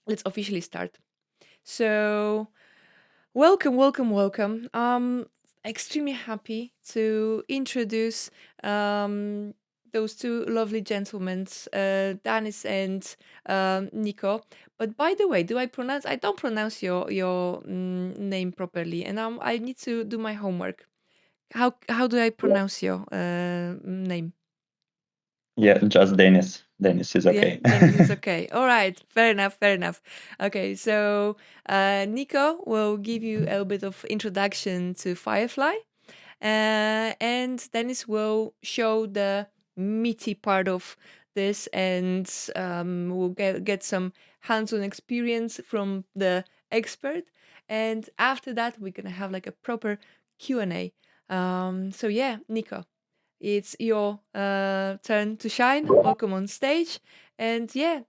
let's officially start. So, welcome, welcome, welcome. Extremely happy to introduce um, those two lovely gentlemen, Danis and Nico. But by the way, do I pronounce? I don't pronounce your name properly, and I need to do my homework. How do I pronounce your name? Yeah, just Denis. Denis is Yeah, okay. Dennis is okay. All right, fair enough, fair enough. Okay, so Nico will give you a little bit of introduction to Firefly, and Dennis will show the meaty part of this, and we'll get some hands-on experience from the expert. And after that, we're gonna have like a proper Q&A. So yeah, Nico, it's your turn to shine. Welcome on stage. And yeah,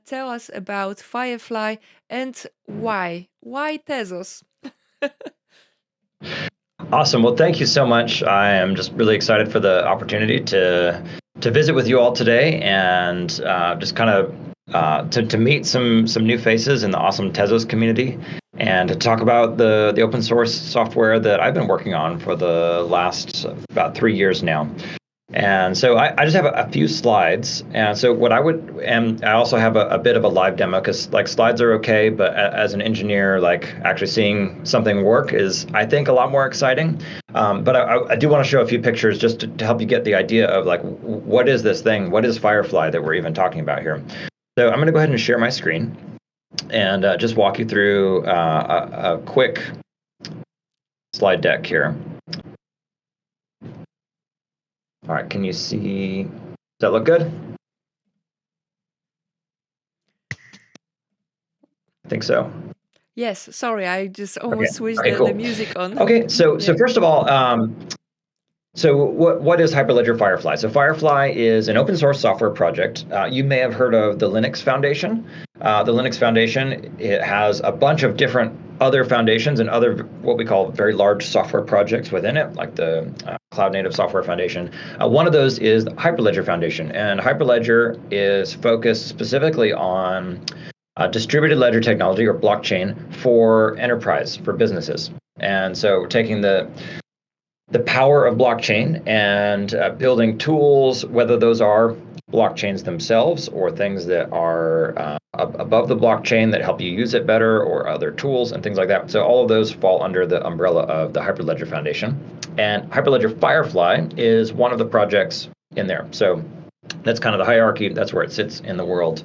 tell us about Firefly and why. Why Tezos? Awesome. Well, thank you so much. I am just really excited for the opportunity to visit with you all today and just kind of to meet some new faces in the awesome Tezos community and to talk about the open source software that I've been working on for the last about 3 years now. And so I just have a few slides. And so what I would, and I also have a bit of a live demo because like slides are okay, but as an engineer, like actually seeing something work is, I think, a lot more exciting. But I do want to show a few pictures just to help you get the idea of like, what is this thing? What is Firefly that we're even talking about here? So I'm going to go ahead and share my screen and just walk you through a quick slide deck here. All right, can you see? Does that look good? I think so. Yes, sorry, I just Okay. almost switched Okay. the Cool. music on. Okay. So Yeah. first of all, so what is Hyperledger FireFly? So FireFly is an open source software project. You may have heard of the Linux Foundation. The Linux Foundation, it has a bunch of different other foundations and other what we call very large software projects within it, like the Cloud Native Software Foundation. One of those is Hyperledger Foundation, and Hyperledger is focused specifically on distributed ledger technology or blockchain for enterprise, for businesses. And so taking the power of blockchain and building tools, whether those are blockchains themselves or things that are above the blockchain that help you use it better or other tools and things like that. So all of those fall under the umbrella of the Hyperledger Foundation. And Hyperledger FireFly is one of the projects in there. So that's kind of the hierarchy. That's where it sits in the world.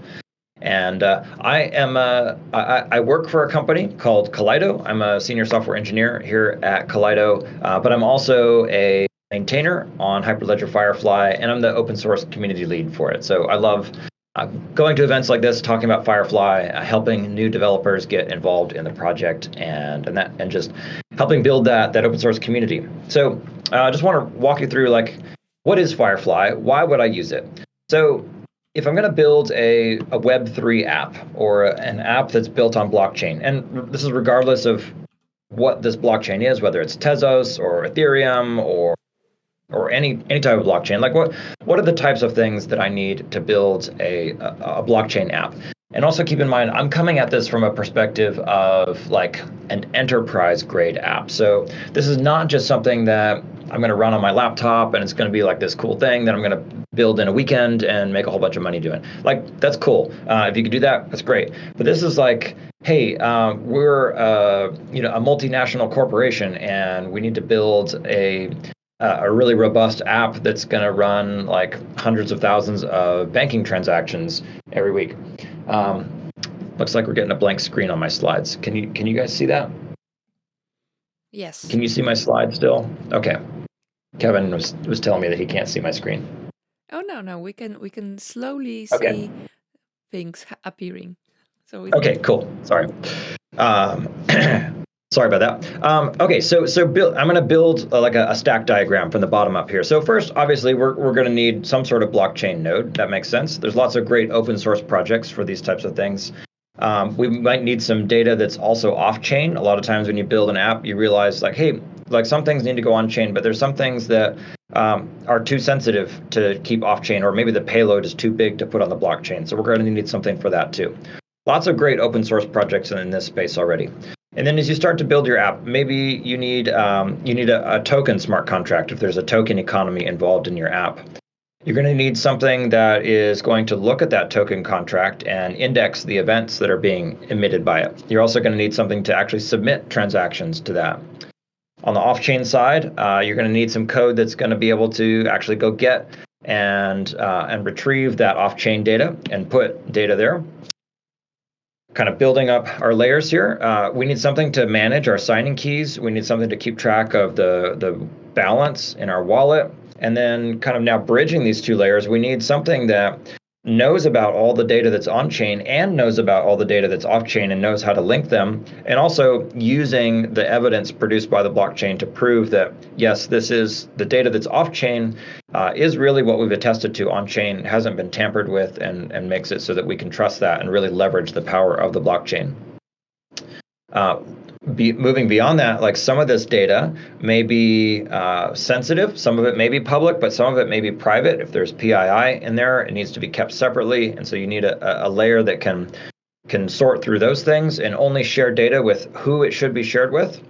And I work for a company called Kaleido. I'm a senior software engineer here at Kaleido, but I'm also a maintainer on Hyperledger FireFly, and I'm the open source community lead for it. So I love going to events like this, talking about FireFly, helping new developers get involved in the project, and just helping build that open source community. So I just want to walk you through like, what is FireFly? Why would I use it? So if I'm going to build a Web3 app or an app that's built on blockchain, and this is regardless of what this blockchain is, whether it's Tezos or Ethereum or any type of blockchain, like what are the types of things that I need to build a blockchain app? And also keep in mind, I'm coming at this from a perspective of like an enterprise grade app. So this is not just something that I'm going to run on my laptop and it's going to be like this cool thing that I'm going to build in a weekend and make a whole bunch of money doing. Like, that's cool. If you could do that, that's great. But this is like, hey, we're a multinational corporation and we need to build a really robust app that's going to run like hundreds of thousands of banking transactions every week. Looks like we're getting a blank screen on my slides. Can you guys see that? Yes. Can you see my slide still? Okay. Kevin was telling me that he can't see my screen. Oh no, we can slowly Okay. see things appearing. So it's Okay, good. cool. Sorry. Sorry about that. Okay, so I'm going to build like a stack diagram from the bottom up here. So first, obviously, we're going to need some sort of blockchain node. That makes sense. There's lots of great open source projects for these types of things. We might need some data that's also off-chain. A lot of times when you build an app, you realize like, hey, like some things need to go on-chain, but there's some things that are too sensitive to keep off-chain, or maybe the payload is too big to put on the blockchain. So we're going to need something for that too. Lots of great open source projects in this space already. And then as you start to build your app, maybe you need a token smart contract if there's a token economy involved in your app. You're going to need something that is going to look at that token contract and index the events that are being emitted by it. You're also going to need something to actually submit transactions to that. On the off-chain side, you're going to need some code that's going to be able to actually go get and retrieve that off-chain data and put data there. Kind of building up our layers here. We need something to manage our signing keys. We need something to keep track of the balance in our wallet. And then kind of now bridging these two layers, we need something that knows about all the data that's on chain and knows about all the data that's off chain and knows how to link them, and also using the evidence produced by the blockchain to prove that, yes, this is the data that's off chain is really what we've attested to on chain, hasn't been tampered with, and makes it so that we can trust that and really leverage the power of the blockchain. Moving beyond that, like some of this data may be sensitive, some of it may be public, but some of it may be private. If there's PII in there, it needs to be kept separately, and so you need a layer that can sort through those things and only share data with who it should be shared with.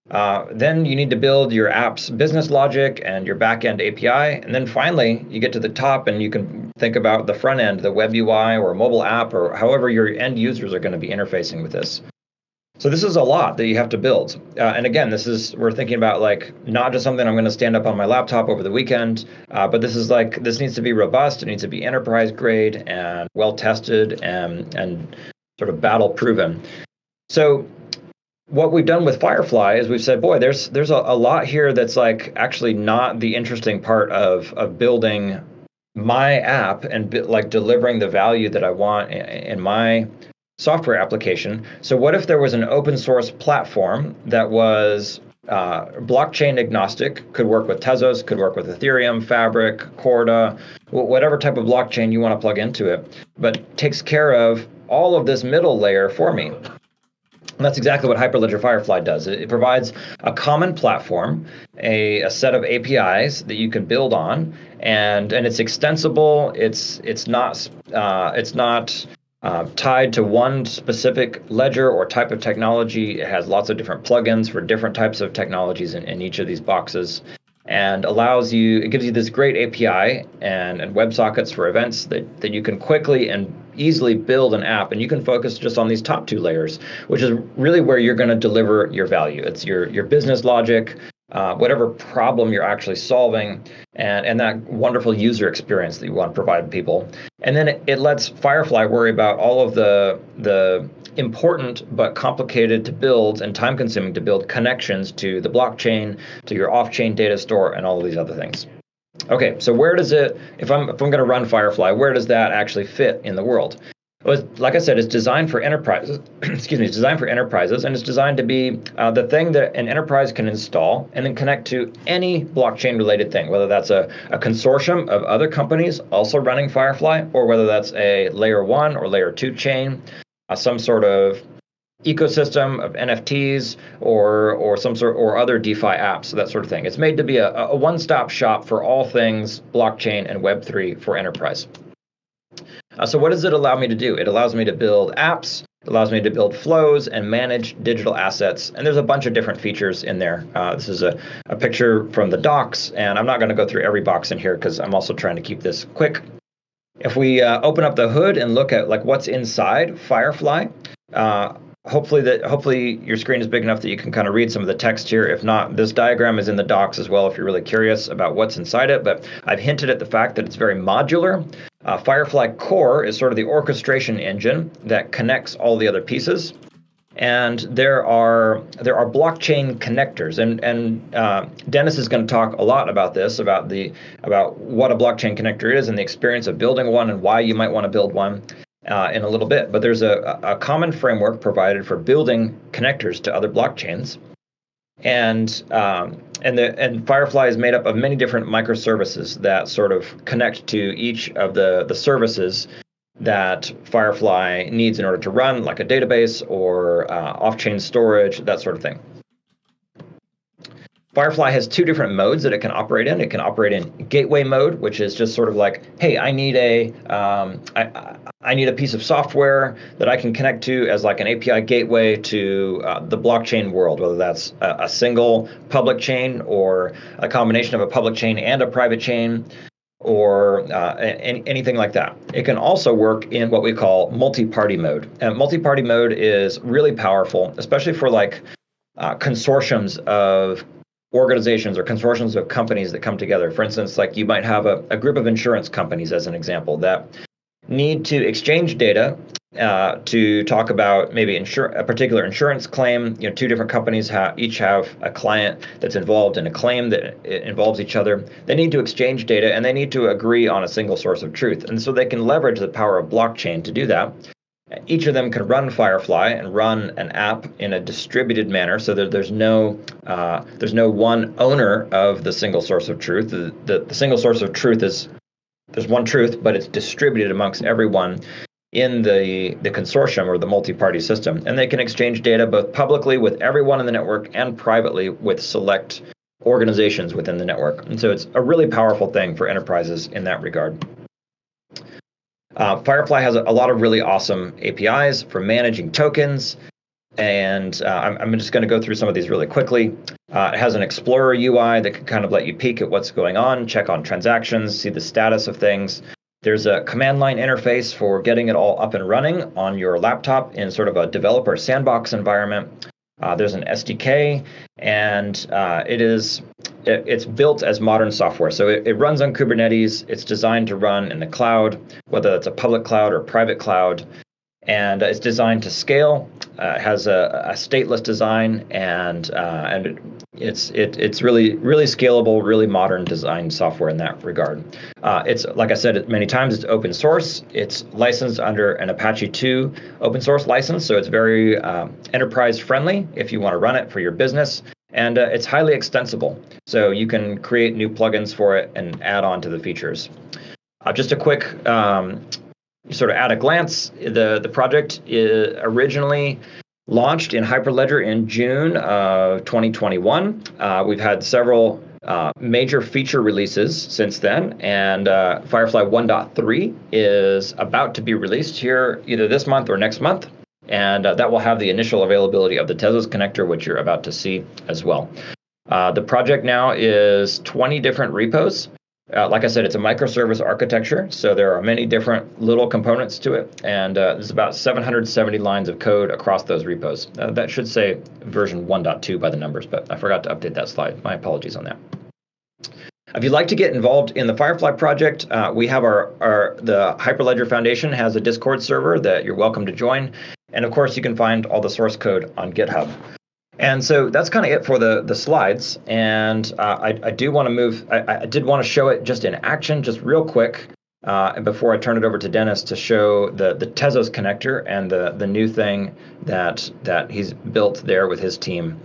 Then you need to build your app's business logic and your backend API, and then finally you get to the top and you can think about the front end, the web UI or mobile app, or however your end users are going to be interfacing with this. So this is a lot that you have to build. And again, we're thinking about like not just something I'm going to stand up on my laptop over the weekend, but this needs to be robust. It needs to be enterprise grade and well tested and sort of battle proven. So what we've done with Firefly is we've said, boy, there's a lot here that's like actually not the interesting part of building my app and like delivering the value that I want in my software application. So what if there was an open source platform that was blockchain agnostic, could work with Tezos, could work with Ethereum, Fabric, Corda, whatever type of blockchain you want to plug into it, but takes care of all of this middle layer for me. And that's exactly what Hyperledger FireFly does. It provides a common platform, a set of APIs that you can build on, and it's extensible. It's not tied to one specific ledger or type of technology. It has lots of different plugins for different types of technologies in each of these boxes, and it gives you this great API and WebSockets for events that you can quickly and easily build an app, and you can focus just on these top two layers, which is really where you're going to deliver your value. It's your business logic, whatever problem you're actually solving, and that wonderful user experience that you want to provide people. And then it lets Firefly worry about all of the important but complicated to build and time-consuming to build connections to the blockchain, to your off-chain data store, and all of these other things. Okay, so where does it, if I'm going to run Firefly, where does that actually fit in the world? Well, like I said, it's designed for enterprises. It's designed for enterprises, and it's designed to be the thing that an enterprise can install and then connect to any blockchain-related thing, whether that's a consortium of other companies also running Firefly, or whether that's a layer 1 or layer 2 chain, some sort of ecosystem of NFTs or some sort or other DeFi apps, that sort of thing. It's made to be a one-stop shop for all things blockchain and Web3 for enterprise. So what does it allow me to do? It allows me to build apps, it allows me to build flows and manage digital assets. And there's a bunch of different features in there. This is a picture from the docs, and I'm not going to go through every box in here because I'm also trying to keep this quick. If we open up the hood and look at like what's inside Firefly, hopefully your screen is big enough that you can kind of read some of the text here. If not, this diagram is in the docs as well if you're really curious about what's inside it. But I've hinted at the fact that it's very modular. Firefly Core is sort of the orchestration engine that connects all the other pieces. And there are blockchain connectors, and Denis is going to talk a lot about this, about what a blockchain connector is and the experience of building one and why you might want to build one in a little bit. But there's a common framework provided for building connectors to other blockchains, and Firefly is made up of many different microservices that sort of connect to each of the services that Firefly needs in order to run, like a database or off-chain storage, that sort of thing. Firefly has two different modes that it can operate in. It can operate in gateway mode, which is just sort of like, hey, I need a piece of software that I can connect to as like an API gateway to the blockchain world, whether that's a single public chain or a combination of a public chain and a private chain, or anything like that. It can also work in what we call multi-party mode. And multi-party mode is really powerful, especially for like consortiums of organizations or consortiums of companies that come together. For instance, like you might have a group of insurance companies, as an example, that need to exchange data to talk about maybe a particular insurance claim. Two different companies each have a client that's involved in a claim that involves each other. They need to exchange data, and they need to agree on a single source of truth. And so they can leverage the power of blockchain to do that. Each of them can run Firefly and run an app in a distributed manner, so that there's no one owner of the single source of truth. The single source of truth is, there's one truth, but it's distributed amongst everyone in the consortium or the multi-party system. And they can exchange data both publicly with everyone in the network and privately with select organizations within the network. And so it's a really powerful thing for enterprises in that regard. Firefly has a lot of really awesome APIs for managing tokens, and I'm just going to go through some of these really quickly. It has an Explorer UI that can kind of let you peek at what's going on, check on transactions, see the status of things. There's a command line interface for getting it all up and running on your laptop in sort of a developer sandbox environment. There's an SDK, and it's built as modern software. So it runs on Kubernetes. It's designed to run in the cloud, whether that's a public cloud or private cloud. And it's designed to scale. It has a stateless design, and it's really scalable, really modern design software in that regard. It's, like I said many times, it's open source. It's licensed under an Apache 2 open source license, so it's very enterprise friendly if you want to run it for your business. And it's highly extensible, so you can create new plugins for it and add on to the features. Just a quick sort of at a glance, the project originally launched in Hyperledger in June of 2021. We've had several major feature releases since then, and Firefly 1.3 is about to be released here either this month or next month, and that will have the initial availability of the Tezos connector, which you're about to see as well. The project now is 20 different repos. Like I said, it's a microservice architecture, so there are many different little components to it, and there's about 770 lines of code across those repos. That should say version 1.2 by the numbers, but I forgot to update that slide. My apologies on that. If you'd like to get involved in the Firefly project, we have the Hyperledger Foundation has a Discord server that you're welcome to join, and of course you can find all the source code on GitHub. And so that's kind of it for the slides. And I do want to move. I did want to show it just in action, just real quick, before I turn it over to Denis to show the Tezos connector and the new thing that he's built there with his team.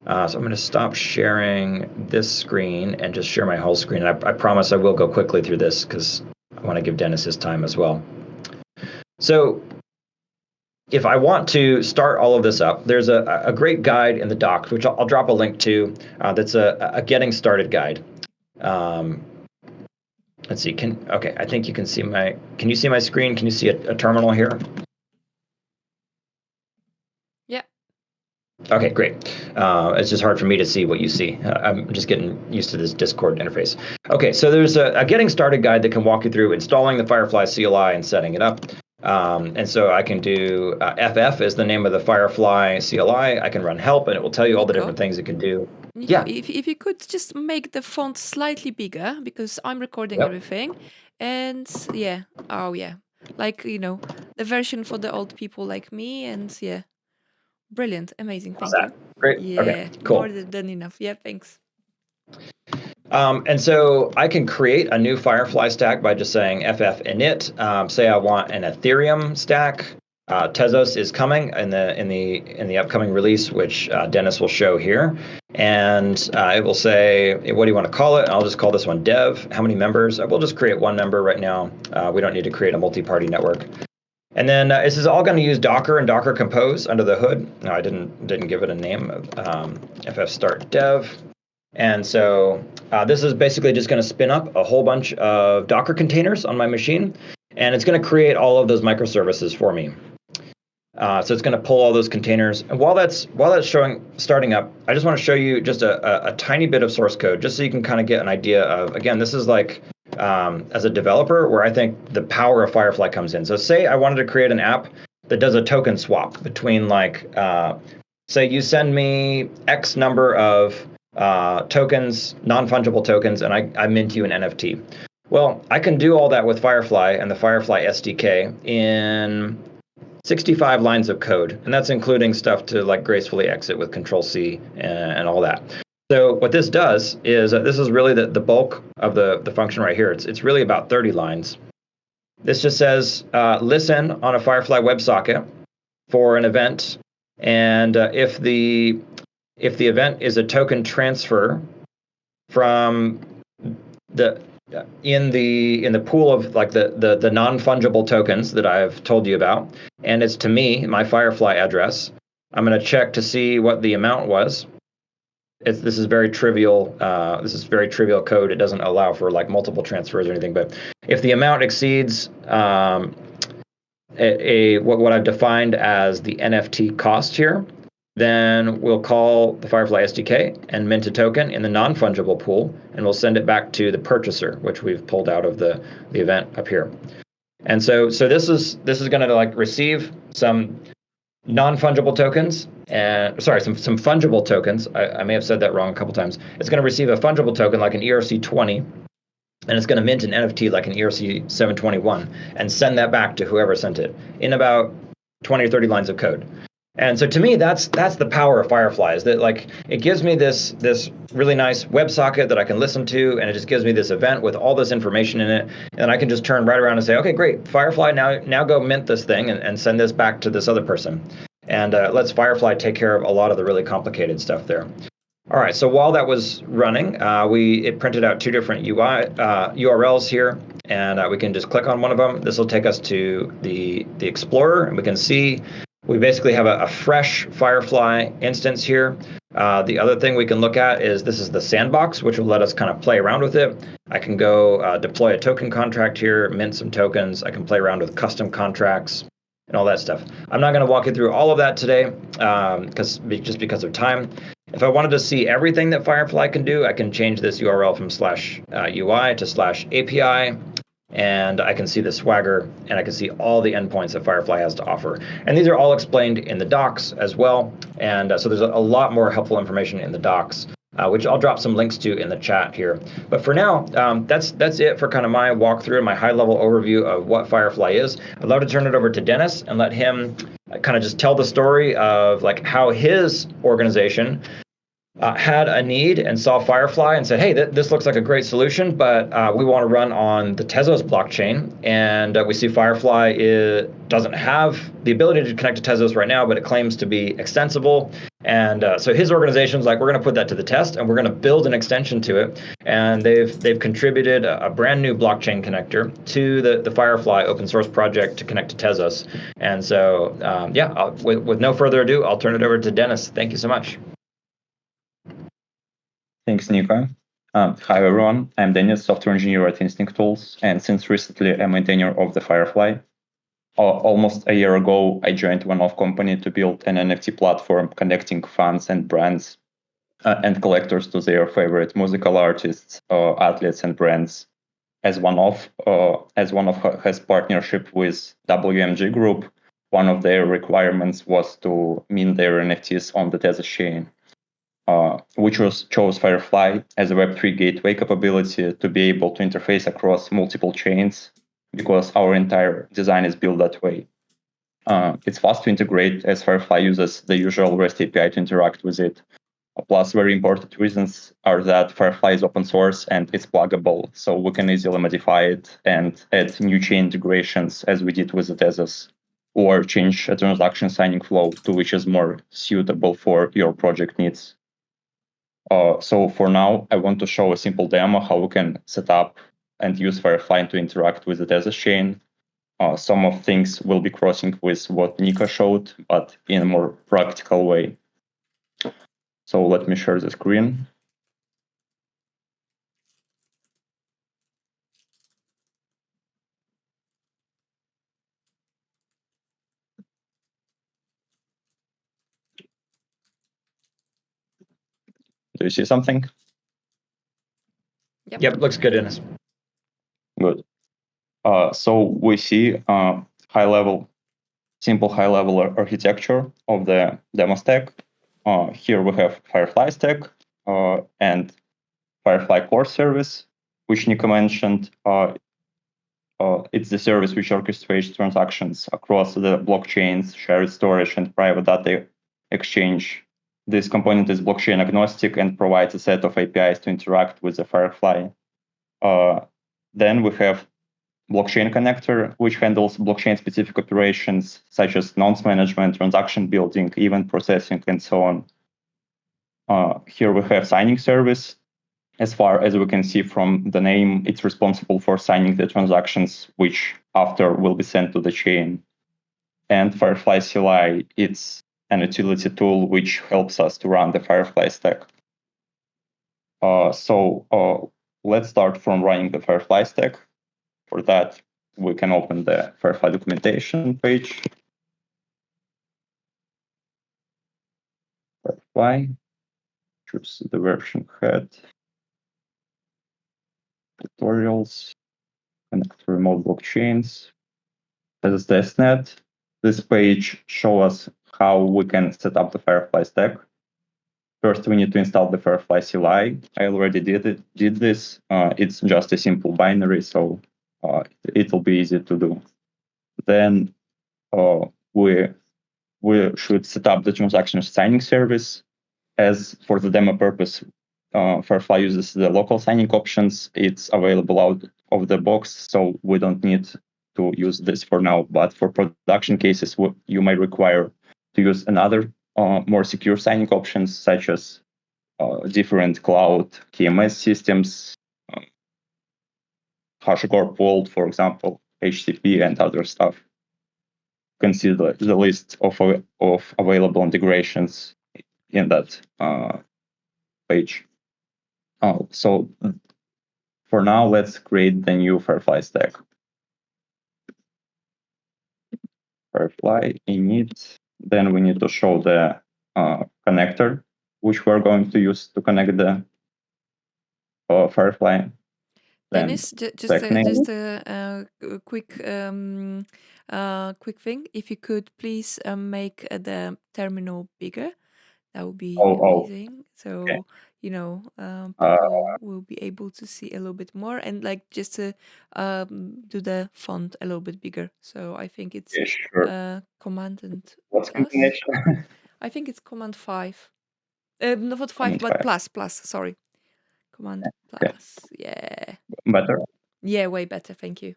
So I'm going to stop sharing this screen and just share my whole screen. And I promise I will go quickly through this because I want to give Denis his time as well. So if I want to start all of this up, there's a great guide in the docs, which I'll drop a link to. That's a getting started guide. Let's see. Okay, I think you can see my. Can you see my screen? Can you see a terminal here? Yeah. Okay, great. It's just hard for me to see what you see. I'm just getting used to this Discord interface. Okay, so there's a getting started guide that can walk you through installing the Firefly CLI and setting it up. And so I can do FF is the name of the Firefly CLI. I can run help, and it will tell you all the different things it can do. Nico, Yeah. if you could just make the font slightly bigger, because I'm recording everything. And yeah, like, the version for the old people like me. And yeah, brilliant, amazing, thank you. Great. Yeah, okay, cool. More than enough. Yeah, thanks. And so I can create a new Firefly stack by just saying ff init. Say I want an Ethereum stack. Tezos is coming in the upcoming release, which Denis will show here, and it will say, what do you want to call it? And I'll just call this one dev. How many members? We'll just create one member right now. We don't need to create a multi-party network. And then this is all going to use Docker and Docker Compose under the hood. No, I didn't give it a name. FF start dev. And so this is basically just going to spin up a whole bunch of Docker containers on my machine, and it's going to create all of those microservices for me. So it's going to pull all those containers. And while that's starting up, I just want to show you just a tiny bit of source code, just so you can kind of get an idea of, again, this is like, as a developer, where I think the power of Firefly comes in. So say I wanted to create an app that does a token swap between, like, say you send me X number of tokens, non-fungible tokens, and I mint you an NFT. Well, I can do all that with Firefly and the Firefly SDK in 65 lines of code, and that's including stuff to like gracefully exit with Control-C and all that. So what this does is, this is really the bulk of the function right here. It's really about 30 lines. This just says, listen on a Firefly WebSocket for an event, and if the event is a token transfer from in the pool of like the non-fungible tokens that I've told you about, and it's to me, my Firefly address, I'm going to check to see what the amount was. This is very trivial. This is very trivial code. It doesn't allow for like multiple transfers or anything. But if the amount exceeds what I've defined as the NFT cost here, then we'll call the Firefly SDK and mint a token in the non-fungible pool, and we'll send it back to the purchaser, which we've pulled out of the event up here. And so this is going to like receive some non-fungible tokens, and some fungible tokens. I may have said that wrong a couple times. It's going to receive a fungible token like an ERC20, and it's going to mint an NFT like an ERC721 and send that back to whoever sent it in about 20 or 30 lines of code. And so to me, that's the power of Firefly, is that like it gives me this really nice WebSocket that I can listen to, and it just gives me this event with all this information in it, and I can just turn right around and say, okay, great, Firefly, now go mint this thing and send this back to this other person, and let's Firefly take care of a lot of the really complicated stuff there. All right, so while that was running, it printed out two different URLs here, and we can just click on one of them. This will take us to the Explorer, and we can see we basically have a fresh Firefly instance here. The other thing we can look at is this is the sandbox, which will let us kind of play around with it. I can go deploy a token contract here, mint some tokens. I can play around with custom contracts and all that stuff. I'm not going to walk you through all of that today because of time. If I wanted to see everything that Firefly can do, I can change this URL from /UI to /API. And I can see the Swagger, and I can see all the endpoints that Firefly has to offer. And these are all explained in the docs as well. And so there's a lot more helpful information in the docs, which I'll drop some links to in the chat here. But for now, that's it for kind of my walkthrough and my high-level overview of what Firefly is. I'd love to turn it over to Denis and let him kind of just tell the story of like how his organization had a need and saw Firefly and said, hey, this looks like a great solution, but we want to run on the Tezos blockchain. And we see Firefly doesn't have the ability to connect to Tezos right now, but it claims to be extensible. And so his organization's like, we're going to put that to the test, and we're going to build an extension to it. And they've contributed a brand new blockchain connector to the Firefly open source project to connect to Tezos. And so, with no further ado, I'll turn it over to Denis. Thank you so much. Thanks, Nico. Hi, everyone. I'm Denis, software engineer at Instinct Tools, and since recently I'm a maintainer of the Firefly. Almost a year ago, I joined one-off company to build an NFT platform connecting fans and brands and collectors to their favorite musical artists, athletes, and brands. As one-off has partnership with WMG Group, one of their requirements was to mint their NFTs on the Tezos chain. Which chose Firefly as a Web3 gateway capability to be able to interface across multiple chains, because our entire design is built that way. It's fast to integrate, as Firefly uses the usual REST API to interact with it. Plus, very important reasons are that Firefly is open source and it's pluggable, so we can easily modify it and add new chain integrations as we did with the Tezos, or change a transaction signing flow to which is more suitable for your project needs. So for now, I want to show a simple demo how we can set up and use Firefly to interact with the Tezos chain. Some of things will be crossing with what Nico showed, but in a more practical way. So let me share the screen. Do you see something? Yep, looks good, Denis. Good. So we see simple high-level architecture of the demo stack. Here we have Firefly Stack and Firefly Core service, which Nico mentioned. It's the service which orchestrates transactions across the blockchains, shared storage, and private data exchange. This component is blockchain agnostic and provides a set of APIs to interact with the Firefly. Then we have blockchain connector, which handles blockchain-specific operations such as nonce management, transaction building, event processing, and so on. Here we have signing service. As far as we can see from the name, it's responsible for signing the transactions, which after will be sent to the chain. And Firefly CLI, it's an utility tool which helps us to run the Firefly stack. So let's start from running the Firefly stack. For that, we can open the Firefly documentation page. Firefly, choose the version head, tutorials, connect to remote blockchains. As a testnet, this page shows us how we can set up the Firefly stack. First, we need to install the Firefly CLI. I already did this. It's just a simple binary, so it'll be easy to do. Then we should set up the transaction signing service. As for the demo purpose, Firefly uses the local signing options. It's available out of the box, so we don't need to use this for now. But for production cases, you may require to use another more secure signing options, such as different cloud KMS systems, HashiCorp Vault, for example, HTTP, and other stuff. You can see the list of available integrations in that page. So for now, let's create the new Firefly stack. Firefly init. Then we need to show the connector, which we're going to use to connect the Firefly. Denis, just a quick thing. If you could please make the terminal bigger, that would be amazing. So okay. People will be able to see a little bit more, and like just to do the font a little bit bigger. So I think it's Command and What's plus. combination? I think it's Command 5. Not 5, but plus. Sorry, Command plus. Yeah. Better. Yeah, way better. Thank you.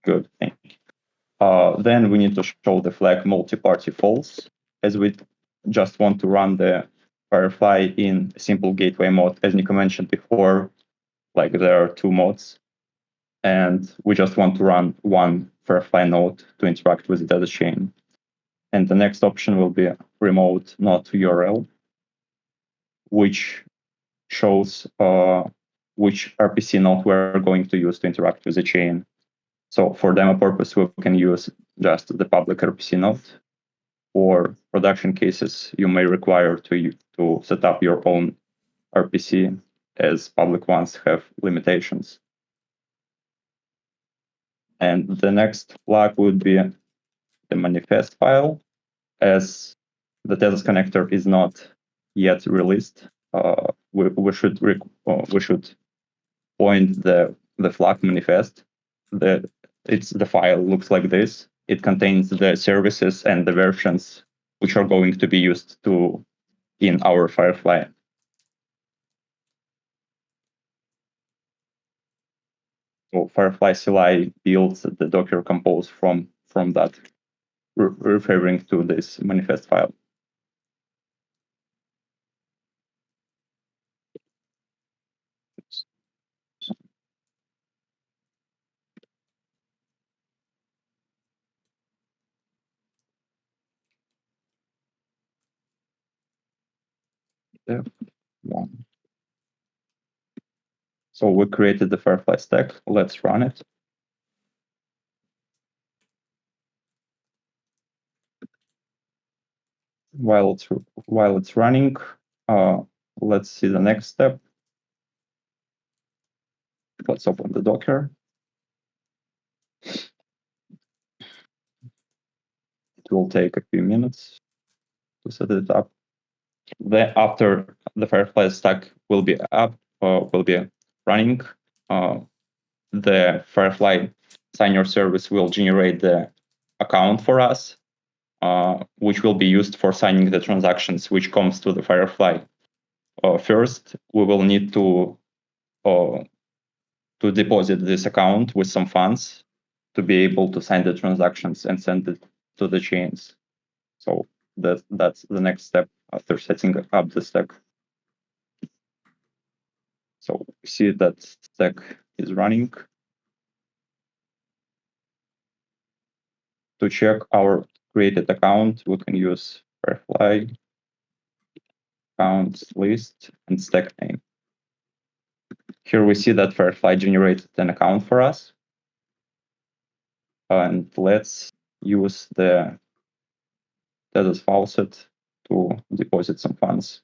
Good. Thank you. Then we need to show the flag multi-party false, as we just want to run the Firefly in simple gateway mode. As Nico mentioned before, like there are two modes, and we just want to run one Firefly node to interact with the data chain. And the next option will be remote not URL, which shows which RPC node we're going to use to interact with the chain. So for demo purpose, we can use just the public RPC node. For production cases, you may require to set up your own RPC, as public ones have limitations. And the next flag would be the manifest file. As the Tezos connector is not yet released, we should point the flag manifest. The file looks like this. It contains the services and the versions which are going to be used in our Firefly. So Firefly CLI builds the Docker Compose from that, referring to this manifest file. One. So we created the Firefly stack. Let's run it. While it's running, let's see the next step. Let's open the Docker. It will take a few minutes to set it up. Then after the Firefly Stack will be running, the Firefly Signer service will generate the account for us, which will be used for signing the transactions which comes to the Firefly. First, we will need to deposit this account with some funds to be able to sign the transactions and send it to the chains. So that's the next step after setting up the stack. So we see that stack is running. To check our created account, we can use Firefly accounts list and stack name. Here we see that Firefly generated an account for us. And let's use the Tezos faucet to deposit some funds.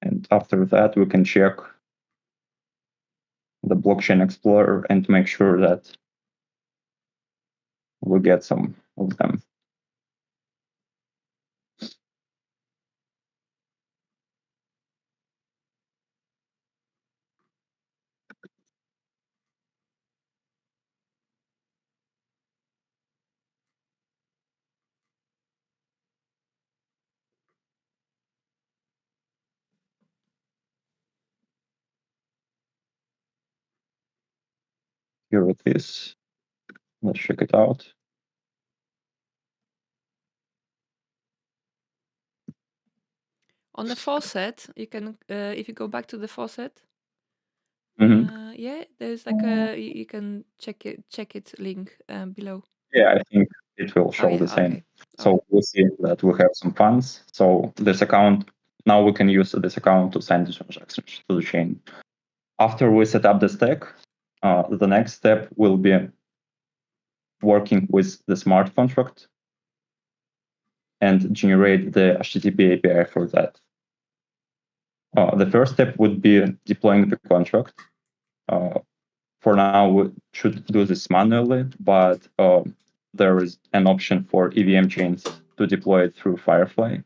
And after that, we can check the blockchain explorer and make sure that we get some of them. Here it is. Let's check it out. On the faucet, you can, if you go back to the faucet, yeah, there's like you can check it link below. Yeah, I think it will show the same. Okay. So we see that we have some funds. So this account, now we can use this account to send the transactions to the chain. After we set up the stack, the next step will be working with the smart contract and generate the HTTP API for that. The first step would be deploying the contract. For now, we should do this manually, but there is an option for EVM chains to deploy it through Firefly.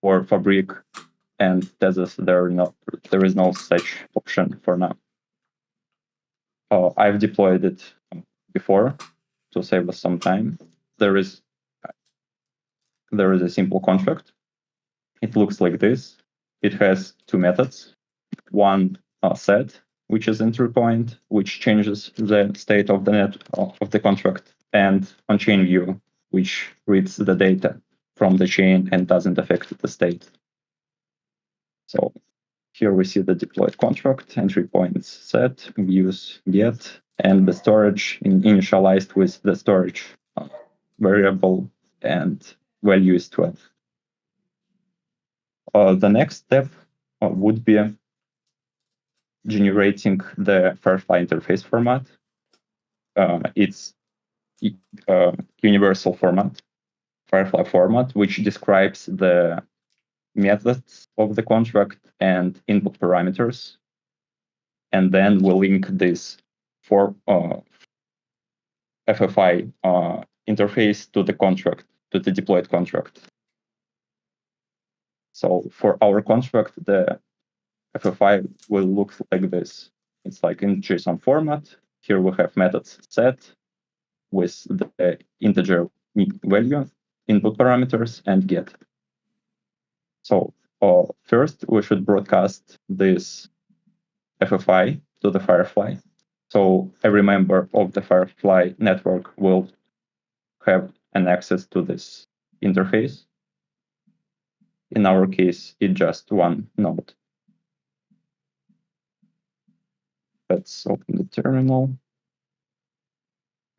For Fabric and Tezos, there is no such option for now. I've deployed it before to save us some time. There is a simple contract. It looks like this. It has two methods. One set, which is entry point, which changes the state of the contract, and on-chain view, which reads the data from the chain and doesn't affect the state. So here we see the deployed contract, entry points set, views get, and the storage initialized with the storage variable and value is 12. The next step would be generating the Firefly interface format. It's universal format, Firefly format, which describes the methods of the contract and input parameters. And then we'll link this for FFI interface to the contract, to the deployed contract. So for our contract, the FFI will look like this. It's like in JSON format. Here we have methods set with the integer value, input parameters, and get. So first, we should broadcast this FFI to the Firefly. So every member of the Firefly network will have an access to this interface. In our case, it's just one node. Let's open the terminal.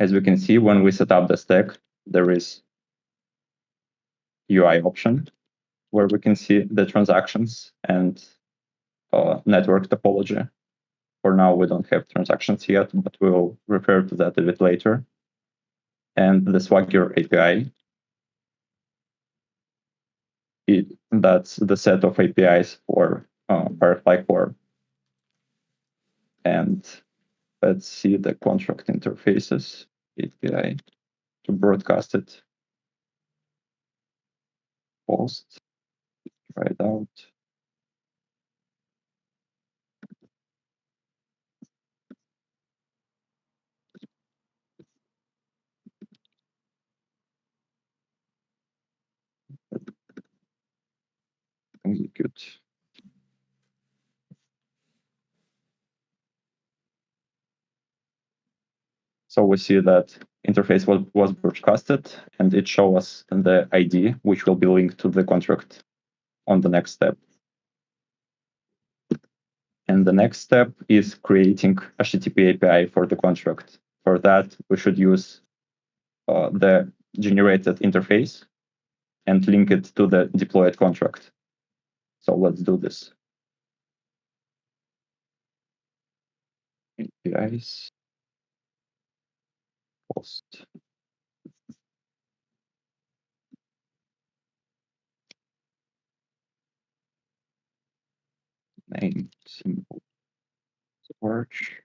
As we can see, when we set up the stack, there is UI option where we can see the transactions and network topology. For now, we don't have transactions yet, but we will refer to that a bit later. And the Swagger API, that's the set of APIs for Firefly Core. And let's see the contract interfaces API to broadcast it. Post, try it out. Execute. So we see that interface was broadcasted, and it shows us the ID, which will be linked to the contract on the next step. And the next step is creating HTTP API for the contract. For that, we should use the generated interface and link it to the deployed contract. So let's do this. APIs, post. Name, simple search.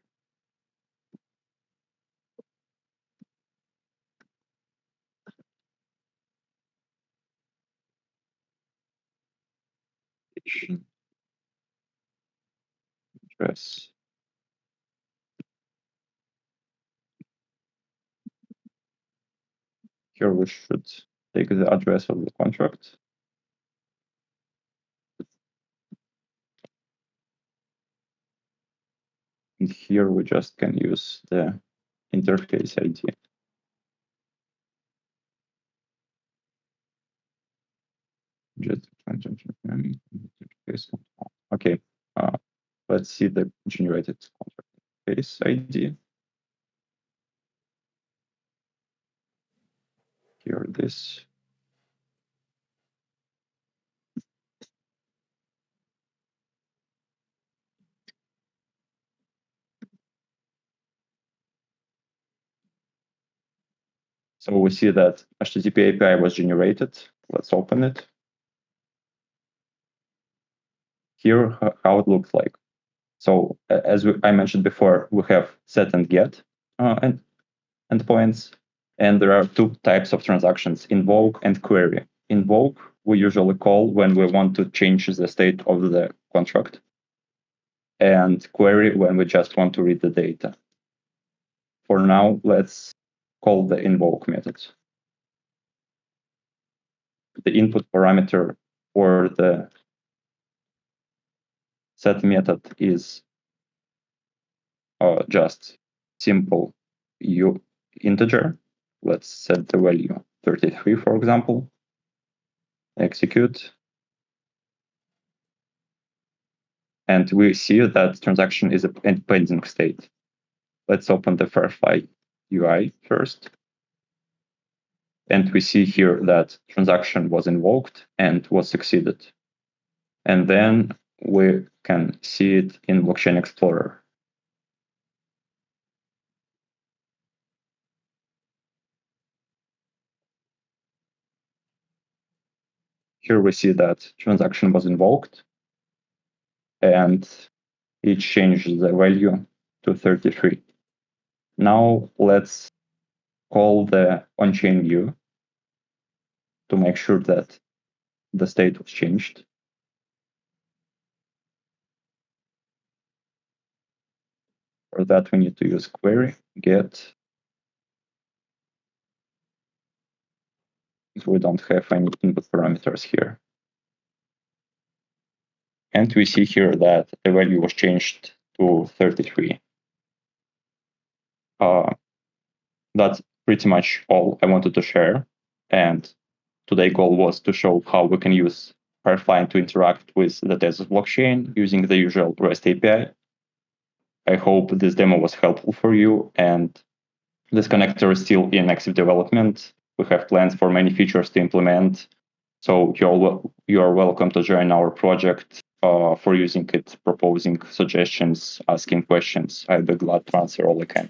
Address. Here we should take the address of the contract. And here we just can use the interface ID. Okay, let's see the generated contract interface ID. Here this. So we see that HTTP API was generated. Let's open it. Here, how it looks like. So as I mentioned before, we have set and get endpoints, and there are two types of transactions: invoke and query. Invoke we usually call when we want to change the state of the contract, and query when we just want to read the data. For now, let's call the invoke method. The input parameter for the set method is just simple integer. Let's set the value 33, for example. Execute. And we see that transaction is a pending state. Let's open the Firefly UI first. And we see here that transaction was invoked and was succeeded. And then we can see it in Blockchain Explorer. Here we see that transaction was invoked, and it changed the value to 33. Now let's call the on-chain view to make sure that the state was changed. For that, we need to use query get. We don't have any input parameters here. And we see here that the value was changed to 33. That's pretty much all I wanted to share. And today's goal was to show how we can use Firefly to interact with the Tezos blockchain using the usual REST API. I hope this demo was helpful for you, and this connector is still in active development. We have plans for many features to implement, so you're welcome to join our project for using it, proposing suggestions, asking questions. I'd be glad to answer all I can.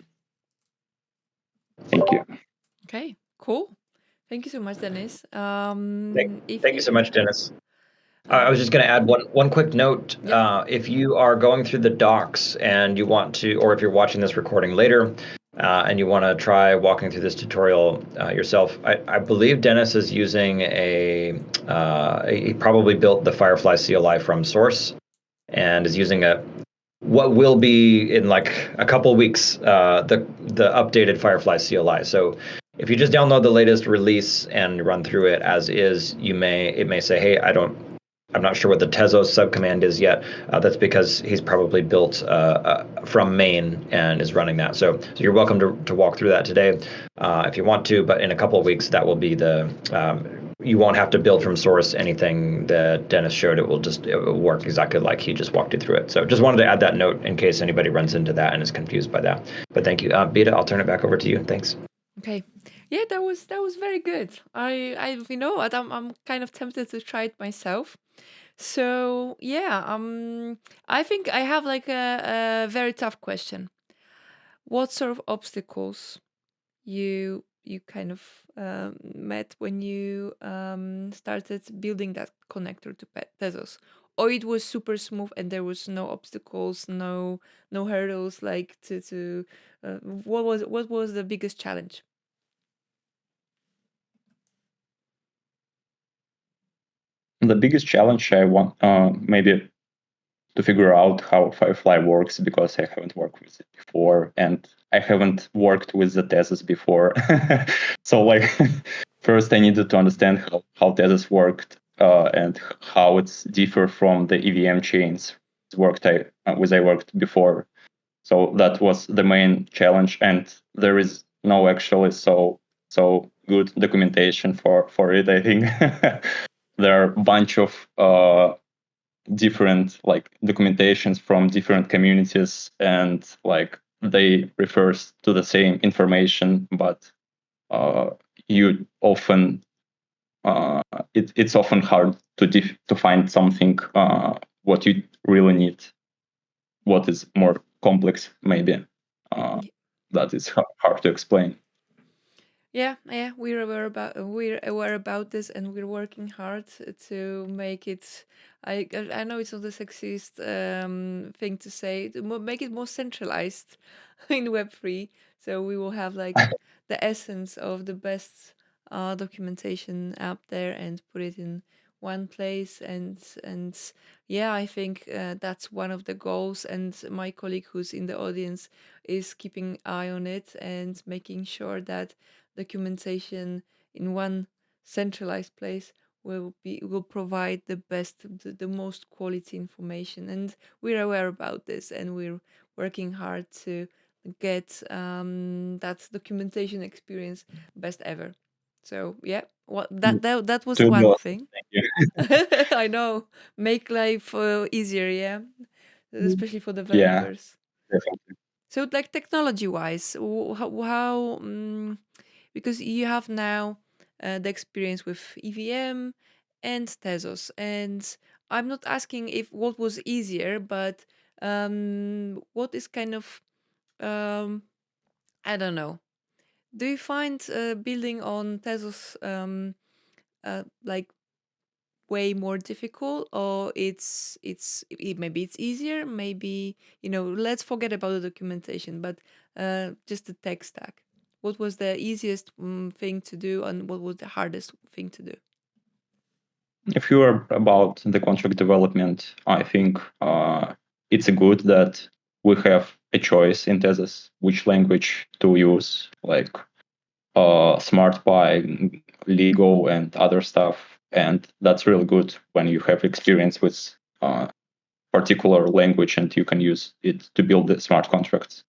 Thank you. Okay, cool. Thank you so much, Denis. Thank you so much, Denis. I was just going to add one quick note. Yeah. If you are going through the docs and you want to, or if you're watching this recording later and you want to try walking through this tutorial yourself, I believe Denis is using he probably built the Firefly CLI from source and is using what will be in like a couple weeks the updated Firefly CLI. So if you just download the latest release and run through it as is, it may say, hey, I'm not sure what the Tezos subcommand is yet. That's because he's probably built from main and is running that. So you're welcome to walk through that today if you want to, but in a couple of weeks, that will be you won't have to build from source anything that Denis showed. It will work exactly like he just walked you through it. So just wanted to add that note in case anybody runs into that and is confused by that. But thank you. Beta, I'll turn it back over to you. Thanks. Okay. Yeah, that was very good. I'm kind of tempted to try it myself. So yeah, I think I have like a very tough question. What sort of obstacles you kind of met when you started building that connector to Tezos? Or it was super smooth and there was no obstacles, no hurdles like to what was the biggest challenge? The biggest challenge I want maybe to figure out how Firefly works, because I haven't worked with it before and I haven't worked with the Tezos before. So like first I needed to understand how Tezos worked and how it's differ from the EVM chains I worked before. So that was the main challenge, and there is no actually so good documentation for it. I think there are a bunch of different like documentations from different communities, and like they refers to the same information, but you often it's often hard to find something what you really need, what is more complex maybe. That is hard to explain. Yeah, we're aware about this, and we're working hard to make it. I know it's not the sexiest thing to say, to make it more centralized in Web3. So we will have like the essence of the best documentation out there and put it in one place. And yeah, I think that's one of the goals. And my colleague who's in the audience is keeping eye on it and making sure that documentation in one centralized place will provide the most quality information, and we're aware about this, and we're working hard to get that documentation experience best ever. So yeah, that was To be one honest, thing. thank you. I know, make life easier, yeah, especially for Yeah, developers. definitely. So like technology wise, how because you have now the experience with EVM and Tezos, and I'm not asking if what was easier, but what is kind of um, I don't know. Do you find building on Tezos like way more difficult, or maybe it's easier, maybe let's forget about the documentation, but just the tech stack? What was the easiest thing to do, and what was the hardest thing to do? If you are about the contract development, I think it's good that we have a choice in Tezos which language to use, like SmartPy, Lego, and other stuff. And that's really good when you have experience with particular language and you can use it to build the smart contracts.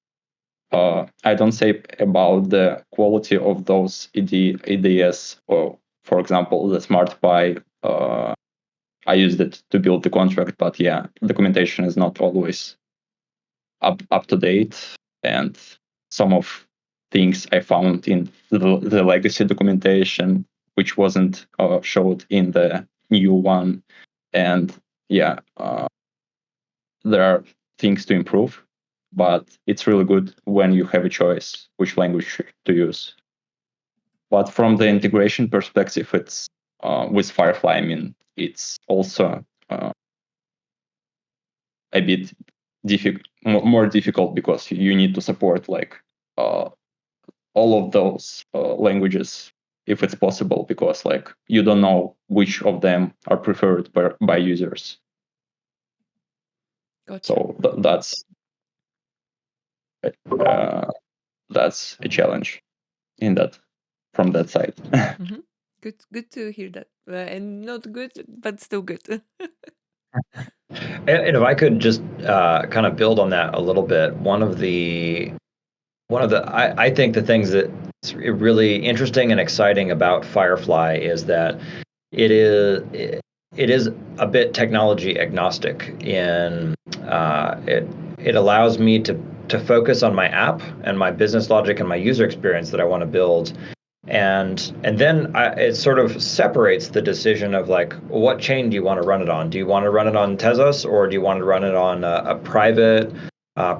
I don't say about the quality of those EDS, or for example, the SmartPy. I used it to build the contract, but yeah, documentation is not always up to date, and some of things I found in the legacy documentation which wasn't showed in the new one, and yeah, there are things to improve, but it's really good when you have a choice which language to use. But from the integration perspective, it's with Firefly, I mean, it's also a bit more difficult because you need to support like all of those languages if it's possible, because like you don't know which of them are preferred by users. Gotcha. So that's a challenge in that from that side. Mm-hmm. Good to hear that. And not good, but still good. And if I could just kind of build on that a little bit, I think the things that's really interesting and exciting about Firefly is that it is a bit technology agnostic in it allows me to focus on my app and my business logic and my user experience that I want to build, and then it sort of separates the decision of like, what chain do you want to run it on? Do you want to run it on Tezos, or do you want to run it on a private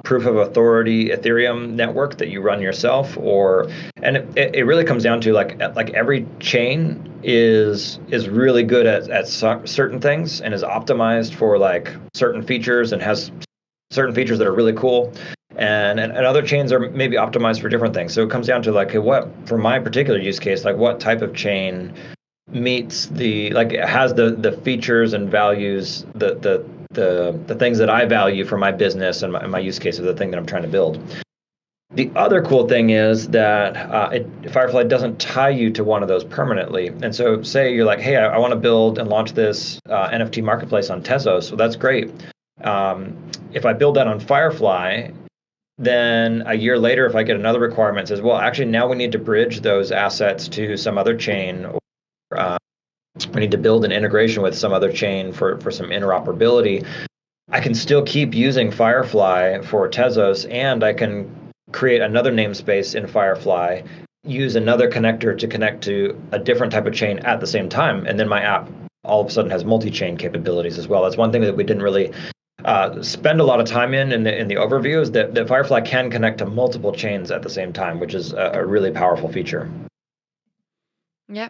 proof of authority Ethereum network that you run yourself? And it really comes down to like every chain is really good at certain things and is optimized for like certain features and has certain features that are really cool, and other chains are maybe optimized for different things. So it comes down to like, hey, what for my particular use case, like what type of chain meets it has the features and values, the things that I value for my business and my use case of the thing that I'm trying to build. The other cool thing is that Firefly doesn't tie you to one of those permanently. And so say you're like, hey, I want to build and launch this NFT marketplace on Tezos. So that's great. If I build that on Firefly, then a year later, if I get another requirement that says, well, actually now we need to bridge those assets to some other chain, or we need to build an integration with some other chain for some interoperability, I can still keep using Firefly for Tezos, and I can create another namespace in Firefly, use another connector to connect to a different type of chain at the same time, and then my app all of a sudden has multi-chain capabilities as well. That's one thing that we didn't really spend a lot of time in the overview, is that Firefly can connect to multiple chains at the same time, which is a really powerful feature. Yeah,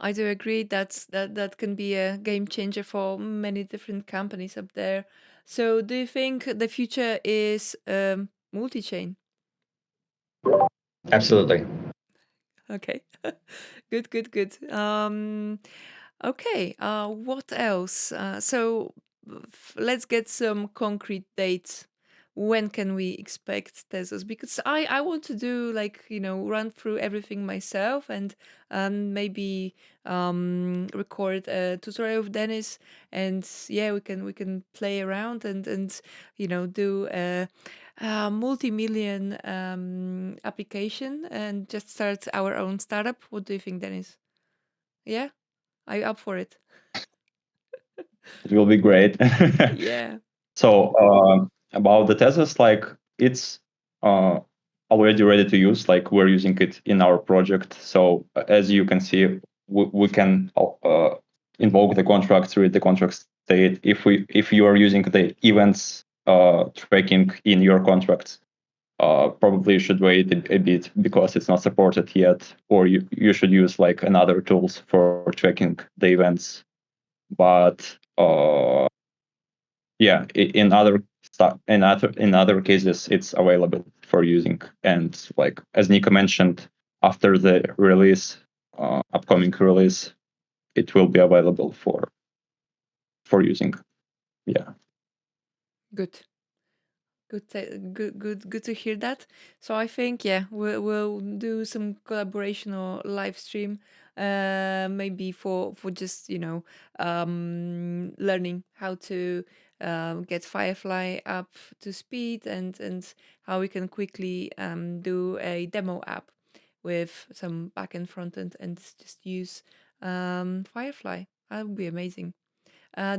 I do agree. That can be a game changer for many different companies up there. So, do you think the future is multi-chain? Absolutely. Okay, good. Okay. What else? Let's get some concrete dates. When can we expect Tezos? Because I want to do like, run through everything myself, and maybe record a tutorial with Denis, and yeah, we can play around and do a multi-million application and just start our own startup. What do you think, Denis? Yeah, are you up for it? It will be great. Yeah. So about the Tezos, like it's already ready to use. Like we're using it in our project. So as you can see, we can invoke the contracts, read the contract state. If you are using the events tracking in your contracts, probably you should wait a bit because it's not supported yet, or you should use like another tools for tracking the events. But yeah, in other cases, it's available for using. And like as Nico mentioned, after the release, upcoming release, it will be available for using. Yeah. Good. Good to hear that. So I think, yeah, we'll do some collaboration or live stream, maybe for just learning how to get Firefly up to speed, and how we can quickly do a demo app with some back and front end and just use Firefly. That would be amazing.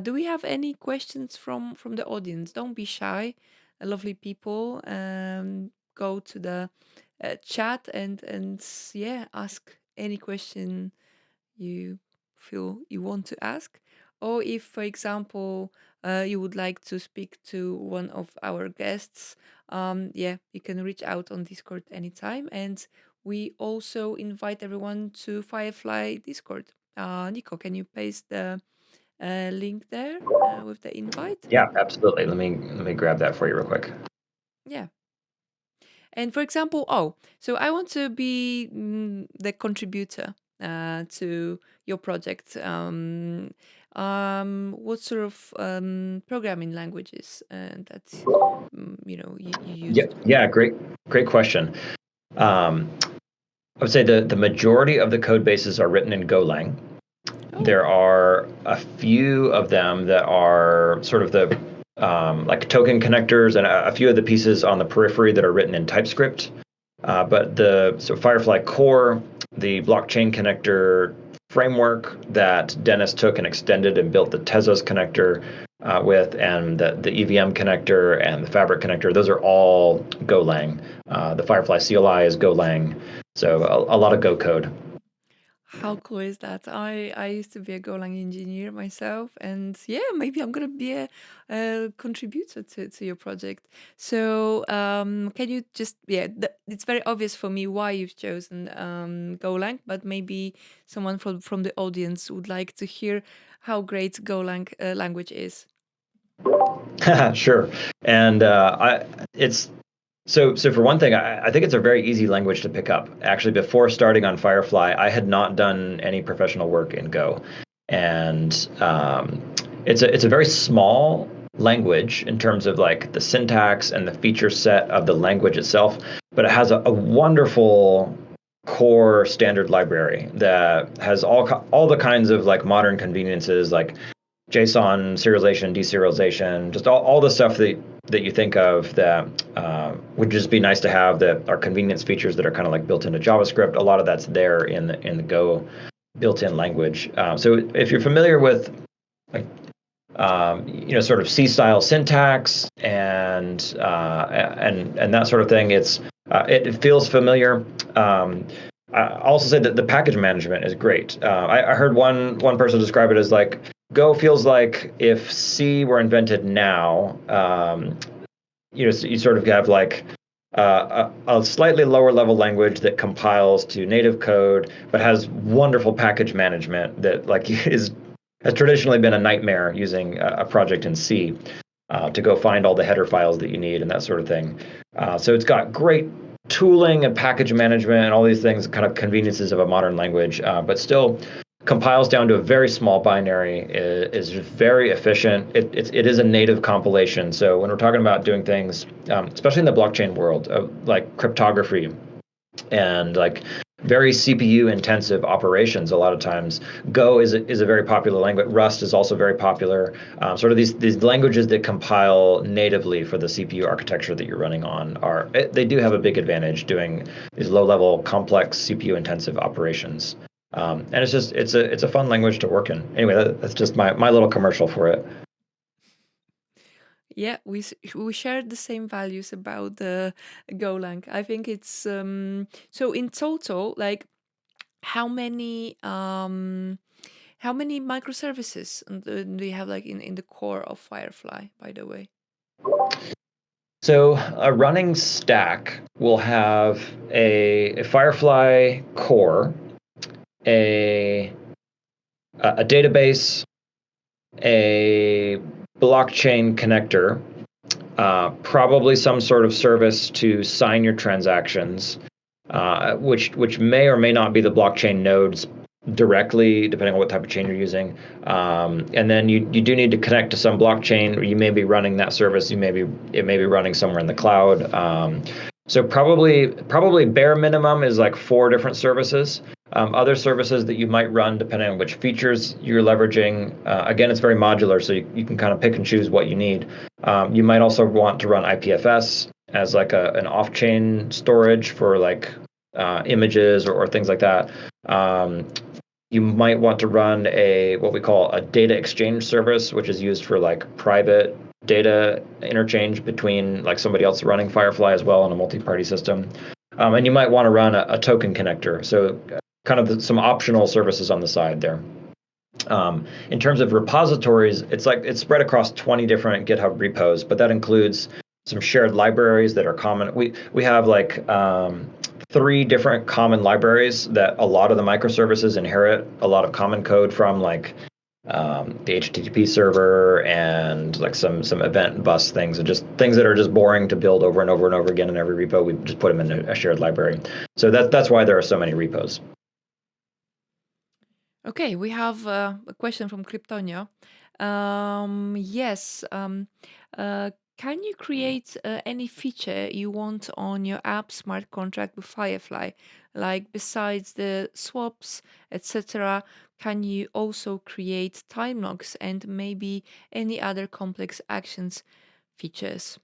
Do we have any questions from the audience? Don't be shy, lovely people. Go to the chat and yeah, ask any question you feel you want to ask. or if, for example, you would like to speak to one of our guests, yeah, you can reach out on Discord anytime. And we also invite everyone to Firefly Discord. Nico, can you paste the link there with the invite? Yeah, absolutely. Let me grab that for you real quick. Yeah. And for example, oh, so I want to be the contributor to your project. What sort of programming languages that you Yeah, used? yeah, great question. Um, I would say the majority of the code bases are written in Golang. Oh, There are a few of them that are sort of the like token connectors, and a few of the pieces on the periphery that are written in TypeScript. But so Firefly Core, the blockchain connector framework that Denis took and extended and built the Tezos connector with, and the EVM connector and the Fabric connector, those are all Golang. The Firefly CLI is Golang, so a lot of Go code. how cool is that? I used to be a Golang engineer myself, and yeah, maybe I'm gonna be a contributor to your project. So can you just it's very obvious for me why you've chosen Golang, but maybe someone from the audience would like to hear how great Golang language is. Sure, and it's so for one thing, I think it's a very easy language to pick up. Actually, before starting on Firefly, I had not done any professional work in Go, and it's a very small language in terms of like the syntax and the feature set of the language itself, but it has a wonderful core standard library that has all the kinds of like modern conveniences like JSON serialization, deserialization, just all the stuff that you think of that would just be nice to have, that are convenience features that are kind of like built into JavaScript. A lot of that's there in the Go built-in language. So if you're familiar with like sort of C-style syntax and that sort of thing, it feels familiar. I also say that the package management is great. I heard one person describe it as like Go feels like if C were invented now. You sort of have like a slightly lower level language that compiles to native code, but has wonderful package management that like has traditionally been a nightmare using a project in C to go find all the header files that you need and that sort of thing. So it's got great tooling and package management and all these things, kind of conveniences of a modern language, but still compiles down to a very small binary, is very efficient. It is a native compilation. So when we're talking about doing things, especially in the blockchain world, like cryptography and like very CPU intensive operations, a lot of times Go is a very popular language. Rust is also very popular. Sort of these languages that compile natively for the CPU architecture that you're running on they do have a big advantage doing these low level complex CPU intensive operations. And it's a fun language to work in. Anyway, that's just my little commercial for it. Yeah, we share the same values about the Golang. I think it's so in total, like how many microservices do you have like in the core of Firefly, by the way? So a running stack will have a Firefly core, a database, a blockchain connector, probably some sort of service to sign your transactions, which may or may not be the blockchain nodes directly, depending on what type of chain you're using. And then you do need to connect to some blockchain. You may be running that service. It may be running somewhere in the cloud. So probably bare minimum is like 4 different services. Other services that you might run depending on which features you're leveraging. Again, it's very modular, so you can kind of pick and choose what you need. You might also want to run IPFS as like an off-chain storage for like images or things like that. You might want to run what we call a data exchange service, which is used for like private data interchange between like somebody else running Firefly as well in a multi-party system. And you might want to run a token connector. So kind of some optional services on the side there. In terms of repositories, it's spread across 20 different GitHub repos, but that includes some shared libraries that are common. We have like 3 different common libraries that a lot of the microservices inherit a lot of common code from, like the HTTP server and like some event bus things, and just things that are just boring to build over and over and over again in every repo. We just put them in a shared library. So that's why there are so many repos. Okay, we have a question from Kryptonia. Yes, can you create any feature you want on your app smart contract with Firefly? Like besides the swaps, etc., can you also create time locks and maybe any other complex actions features?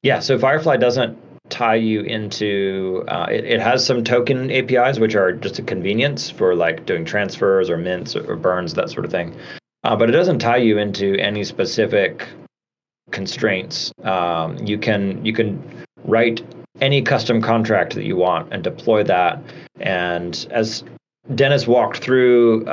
Yeah, so Firefly doesn't tie you into it has some token APIs, which are just a convenience for like doing transfers or mints or burns, that sort of thing. But it doesn't tie you into any specific constraints. You can write any custom contract that you want and deploy that. And as Denis walked through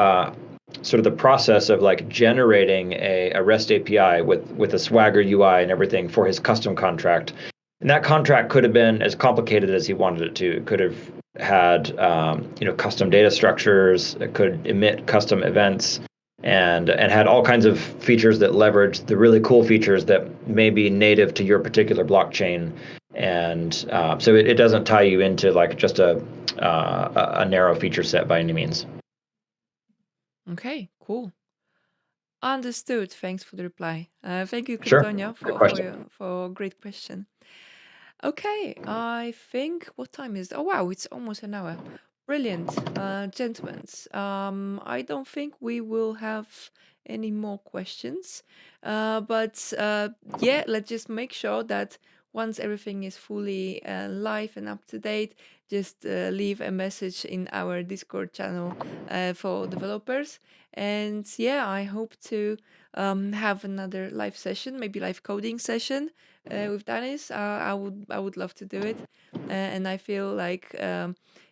sort of the process of like generating a REST API with a Swagger UI and everything for his custom contract. And that contract could have been as complicated as he wanted it to. It could have had custom data structures. It could emit custom events, and had all kinds of features that leverage the really cool features that may be native to your particular blockchain. And so it doesn't tie you into like just a narrow feature set by any means. Okay, cool. Understood. Thanks for the reply. Thank you, Sure. Kryptonia, Good for question. for a great question. Okay, I think what time is? Oh wow, it's almost an hour. Brilliant, gentlemen. I don't think we will have any more questions. But yeah, let's just make sure that once everything is fully live and up to date, just leave a message in our Discord channel for developers. And yeah, I hope to have another live session, maybe live coding session with Denis. I would love to do it, and I feel like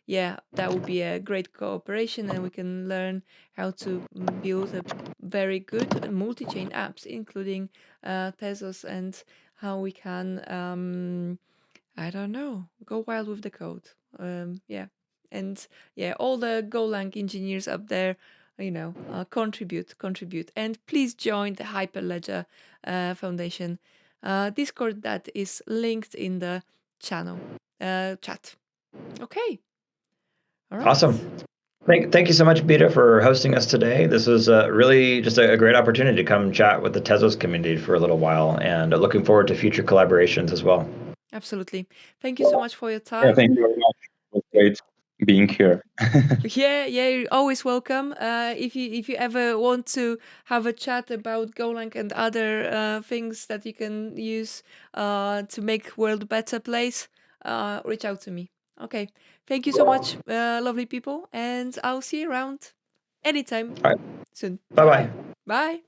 yeah, that would be a great cooperation, and we can learn how to build a very good multi-chain apps, including Tezos, and how we can I don't know, go wild with the code. Yeah, and yeah, all the Golang engineers up there, contribute, and please join the Hyperledger Foundation Discord that is linked in the channel chat. Okay, all right. Awesome. Thank you so much, Beta, for hosting us today. This was really just a great opportunity to come chat with the Tezos community for a little while, and looking forward to future collaborations as well. Absolutely. Thank you so much for your Yeah, time. thank you very much. It was great being here. Yeah, you're always welcome. If you ever want to have a chat about Golang and other things that you can use to make world a better place, reach out to me. Okay. Thank you so much, lovely people, and I'll see you around anytime All right. soon. Bye-bye. Bye.